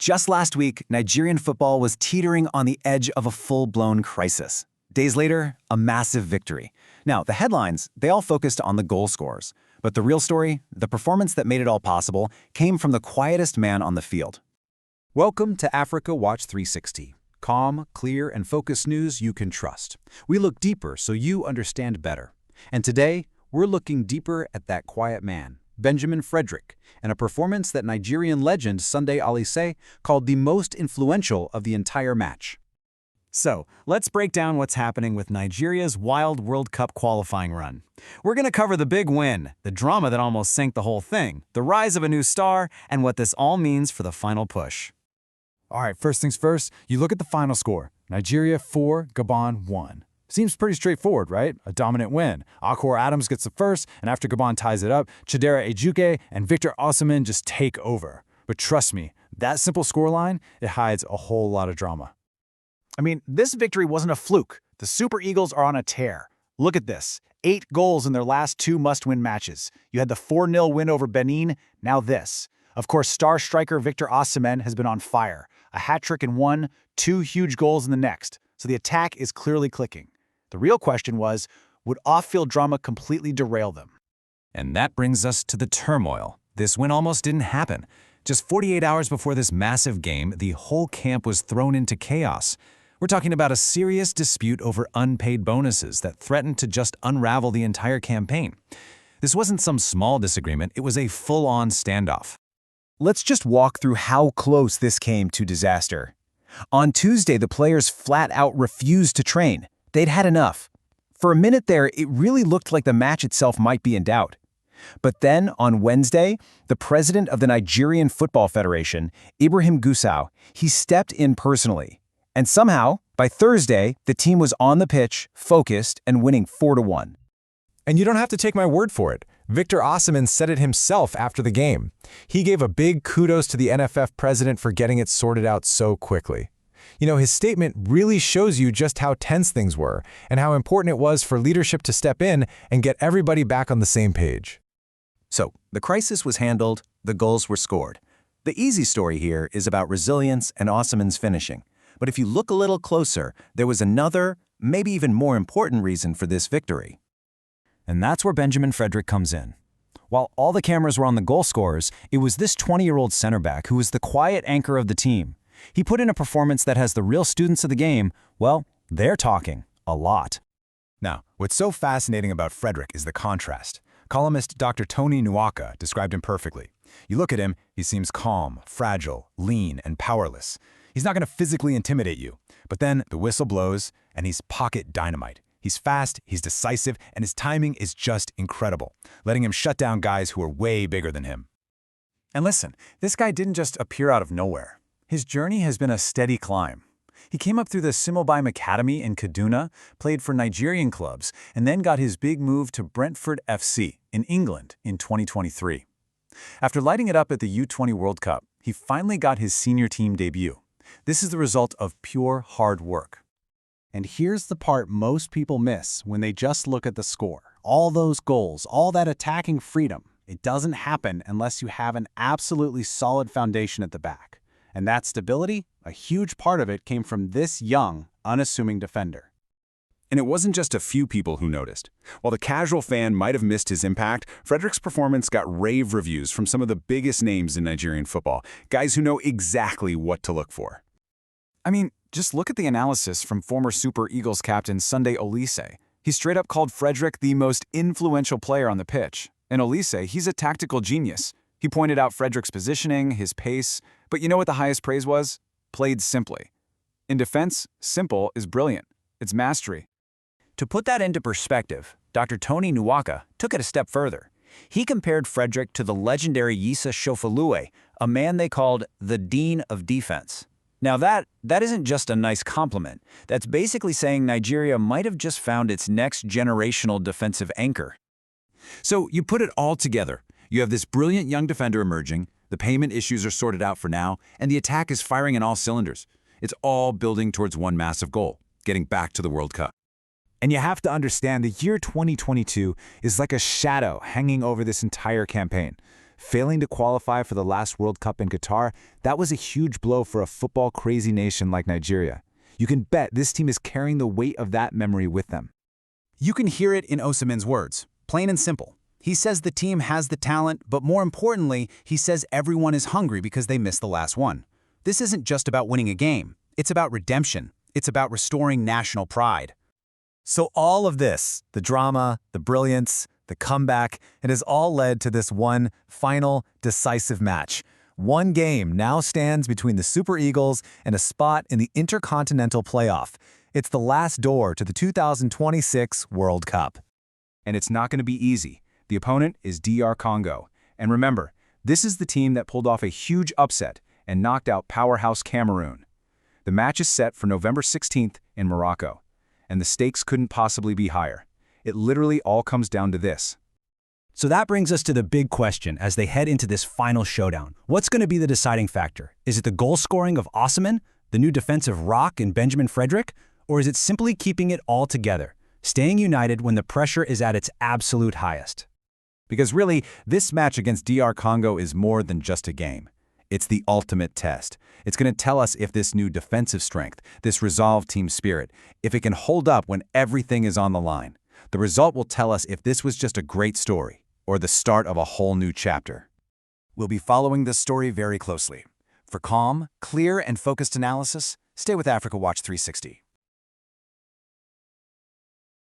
Just last week, Nigerian football was teetering on the edge of a full-blown crisis. Days later, a massive victory. Now, the headlines, they all focused on the goal scores. But the real story, the performance that made it all possible, came from the quietest man on the field. Welcome to Africa Watch 360. Calm, clear, and focused news you can trust. We look deeper so you understand better. And today, we're looking deeper at that quiet man, Benjamin Fredrick, and a performance that Nigerian legend Sunday Oliseh called the most influential of the entire match. So, let's break down what's happening with Nigeria's wild World Cup qualifying run. We're going to cover the big win, the drama that almost sank the whole thing, the rise of a new star, and what this all means for the final push. All right, first things first, you look at the final score. Nigeria 4, Gabon 1. Seems pretty straightforward, right? A dominant win. Akor Adams gets the first, and after Gabon ties it up, Chidera Ejuke and Victor Osimhen just take over. But trust me, that simple scoreline, it hides a whole lot of drama. I mean, this victory wasn't a fluke. The Super Eagles are on a tear. Look at this. 8 goals in their last 2 must-win matches. You had the 4-0 win over Benin, now this. Of course, star striker Victor Osimhen has been on fire. A hat-trick in one, 2 huge goals in the next. So the attack is clearly clicking. The real question was, would off-field drama completely derail them? And that brings us to the turmoil. This win almost didn't happen. Just 48 hours before this massive game, the whole camp was thrown into chaos. We're talking about a serious dispute over unpaid bonuses that threatened to just unravel the entire campaign. This wasn't some small disagreement, it was a full-on standoff. Let's just walk through how close this came to disaster. On Tuesday, the players flat out refused to train. They'd had enough. For a minute there, it really looked like the match itself might be in doubt. But then, on Wednesday, the president of the Nigerian Football Federation, Ibrahim Gusau, he stepped in personally. And somehow, by Thursday, the team was on the pitch, focused, and winning 4-1. And you don't have to take my word for it. Victor Osimhen said it himself after the game. He gave a big kudos to the NFF president for getting it sorted out so quickly. You know, his statement really shows you just how tense things were and how important it was for leadership to step in and get everybody back on the same page. So, the crisis was handled, the goals were scored. The easy story here is about resilience and Osimhen's finishing. But if you look a little closer, there was another, maybe even more important reason for this victory. And that's where Benjamin Fredrick comes in. While all the cameras were on the goal scorers, it was this 20-year-old center back who was the quiet anchor of the team. He put in a performance that has the real students of the game, well, they're talking a lot. Now, what's so fascinating about Fredrick is the contrast. Columnist Dr. Tony Nwaka described him perfectly. You look at him, he seems calm, fragile, lean, and powerless. He's not going to physically intimidate you. But then the whistle blows, and he's pocket dynamite. He's fast, he's decisive, and his timing is just incredible, letting him shut down guys who are way bigger than him. And listen, this guy didn't just appear out of nowhere. His journey has been a steady climb. He came up through the Similbime Academy in Kaduna, played for Nigerian clubs, and then got his big move to Brentford FC in England in 2023. After lighting it up at the U20 World Cup, he finally got his senior team debut. This is the result of pure hard work. And here's the part most people miss when they just look at the score. All those goals, all that attacking freedom, it doesn't happen unless you have an absolutely solid foundation at the back. And that stability, a huge part of it came from this young, unassuming defender. And it wasn't just a few people who noticed. While the casual fan might have missed his impact, Fredrick's performance got rave reviews from some of the biggest names in Nigerian football, guys who know exactly what to look for. I mean, just look at the analysis from former Super Eagles captain Sunday Oliseh. He straight up called Fredrick the most influential player on the pitch. And Oliseh, he's a tactical genius. He pointed out Fredrick's positioning, his pace, but you know what the highest praise was? Played simply. In defense, simple is brilliant. It's mastery. To put that into perspective, Dr. Tony Nwaka took it a step further. He compared Fredrick to the legendary Yisa Shofalue, a man they called the Dean of Defense. Now that isn't just a nice compliment. That's basically saying Nigeria might have just found its next generational defensive anchor. So you put it all together. You have this brilliant young defender emerging, the payment issues are sorted out for now, and the attack is firing on all cylinders. It's all building towards one massive goal, getting back to the World Cup. And you have to understand the year 2022 is like a shadow hanging over this entire campaign. Failing to qualify for the last World Cup in Qatar, that was a huge blow for a football-crazy nation like Nigeria. You can bet this team is carrying the weight of that memory with them. You can hear it in Osimhen's words, plain and simple. He says the team has the talent, but more importantly, he says everyone is hungry because they missed the last one. This isn't just about winning a game. It's about redemption. It's about restoring national pride. So all of this, the drama, the brilliance, the comeback, it has all led to this one final, decisive match. One game now stands between the Super Eagles and a spot in the Intercontinental Playoff. It's the last door to the 2026 World Cup. And it's not going to be easy. The opponent is DR Congo. And remember, this is the team that pulled off a huge upset and knocked out powerhouse Cameroon. The match is set for November 16th in Morocco, and the stakes couldn't possibly be higher. It literally all comes down to this. So that brings us to the big question as they head into this final showdown. What's going to be the deciding factor? Is it the goal scoring of Osimhen, the new defensive rock in Benjamin Fredrick, or is it simply keeping it all together, staying united when the pressure is at its absolute highest? Because really, this match against DR Congo is more than just a game. It's the ultimate test. It's going to tell us if this new defensive strength, this resolved team spirit, if it can hold up when everything is on the line. The result will tell us if this was just a great story or the start of a whole new chapter. We'll be following this story very closely. For calm, clear, and focused analysis, stay with Africa Watch 360.